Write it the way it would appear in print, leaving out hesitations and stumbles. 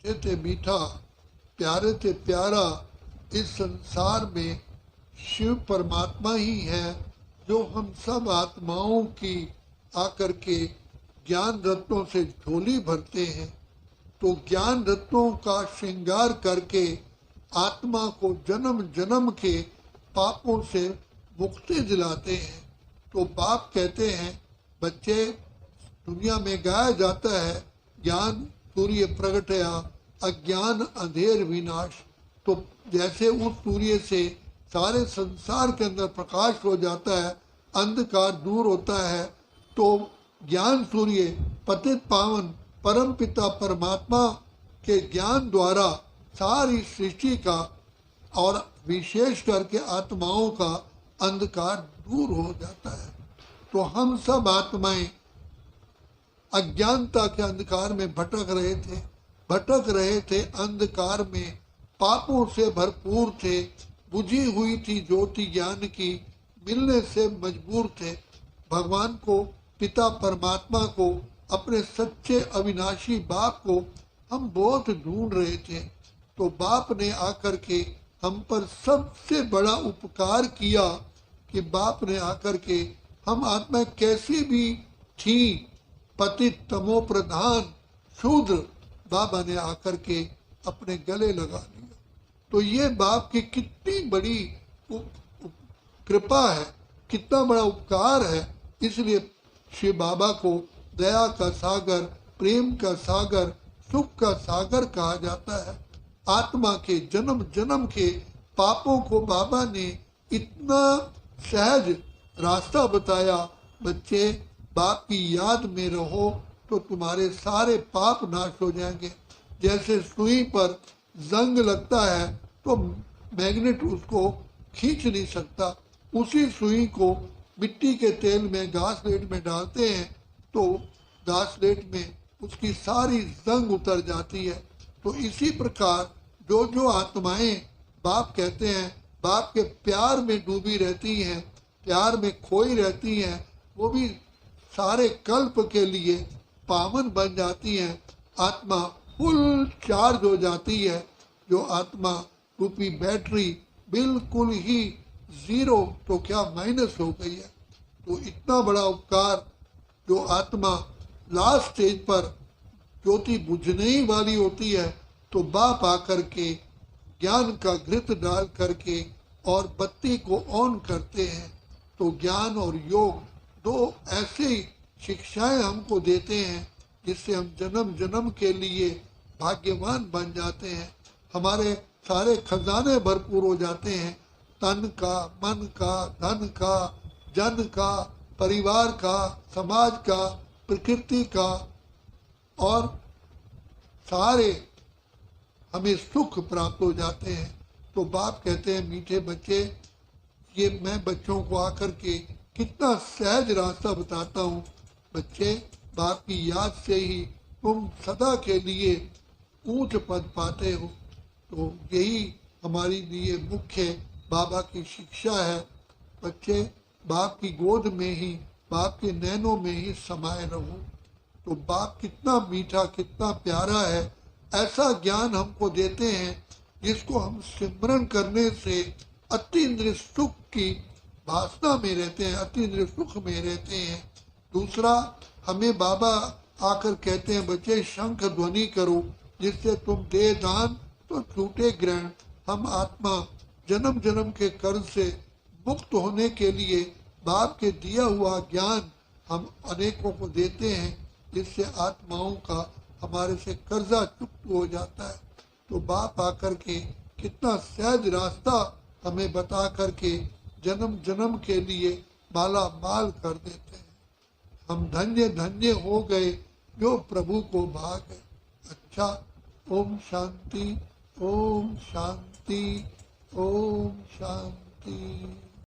मीठे थे मीठा, प्यारे थे प्यारा। इस संसार में शिव परमात्मा ही है जो हम सब आत्माओं की आकर के ज्ञान रत्नों से झोली भरते हैं। तो ज्ञान रत्नों का श्रृंगार करके आत्मा को जन्म जन्म के पापों से मुक्ति दिलाते हैं। तो बाप कहते हैं, बच्चे, दुनिया में गाया जाता है, ज्ञान सूर्य प्रगटया अज्ञान अंधेर विनाश। तो जैसे उस सूर्य से सारे संसार के अंदर प्रकाश हो जाता है, अंधकार दूर होता है, तो ज्ञान सूर्य पतित पावन परम पिता परमात्मा के ज्ञान द्वारा सारी सृष्टि का और विशेष करके आत्माओं का अंधकार दूर हो जाता है। तो हम सब आत्माएं अज्ञानता के अंधकार में भटक रहे थे अंधकार में, पापों से भरपूर थे, बुझी हुई थी ज्योति ज्ञान की, मिलने से मजबूर थे। भगवान को, पिता परमात्मा को, अपने सच्चे अविनाशी बाप को हम बहुत ढूंढ रहे थे। तो बाप ने आकर के हम पर सबसे बड़ा उपकार किया कि बाप ने आकर के, हम आत्मा कैसी भी थी, पतित तमो प्रधान शूद्र, बाबा ने आकर के अपने गले लगा लिया। तो ये बाप की कितनी बड़ी कृपा है, कितना बड़ा उपकार है। इसलिए श्री बाबा को दया का सागर, प्रेम का सागर, सुख का सागर कहा जाता है। आत्मा के जन्म जन्म के पापों को बाबा ने इतना सहज रास्ता बताया। बच्चे, बाप की याद में रहो तो तुम्हारे सारे पाप नाश हो जाएंगे। जैसे सुई पर जंग लगता है तो मैग्नेट उसको खींच नहीं सकता, उसी सुई को मिट्टी के तेल में घासलेट में डालते हैं तो घासलेट में उसकी सारी जंग उतर जाती है। तो इसी प्रकार जो जो आत्माएं, बाप कहते हैं, बाप के प्यार में डूबी रहती हैं, प्यार में खोई रहती हैं, वो भी सारे कल्प के लिए पावन बन जाती हैं। आत्मा फुल चार्ज हो जाती है। जो आत्मा रूपी बैटरी बिल्कुल ही जीरो तो क्या माइनस हो गई है। तो इतना बड़ा उपकार, जो आत्मा लास्ट स्टेज पर ज्योति बुझने ही वाली होती है, तो बाप आकर के ज्ञान का घृत डाल करके और बत्ती को ऑन करते हैं। तो ज्ञान और योग दो ऐसी शिक्षाएं हमको देते हैं जिससे हम जन्म जन्म के लिए भाग्यवान बन जाते हैं। हमारे सारे खजाने भरपूर हो जाते हैं, तन का, मन का, धन का, जन का, परिवार का, समाज का, प्रकृति का, और सारे हमें सुख प्राप्त हो जाते हैं। तो बाप कहते हैं, मीठे बच्चे, ये मैं बच्चों को आकर के कितना सहज रास्ता बताता हूँ। बच्चे, बाप की याद से ही तुम सदा के लिए ऊंच पद पाते हो। तो यही हमारे लिए मुख्य बाबा की शिक्षा है। बच्चे, बाप की गोद में ही, बाप के नैनों में ही समाये रहो। तो बाप कितना मीठा, कितना प्यारा है। ऐसा ज्ञान हमको देते हैं जिसको हम सिमरन करने से अतीन्द्रिय सुख की भासना में रहते हैं, अतीन्द्रिय सुख में रहते हैं। दूसरा, हमें बाबा आकर कहते हैं, बच्चे शंख ध्वनि करो जिससे तुम दे दान तो छूटे ग्रहण। हम आत्मा जन्म जन्म के कर्ज से मुक्त होने के लिए बाप के दिया हुआ ज्ञान हम अनेकों को देते हैं, जिससे आत्माओं का हमारे से कर्जा चुक्त हो जाता है। तो बाप आकर के कितना सहज रास्ता हमें बता करके जन्म जन्म के लिए माला माल कर देते हैं। हम धन्य धन्य हो गए जो प्रभु को भाग है। अच्छा, ओम शांति, ओम शांति, ओम शांति।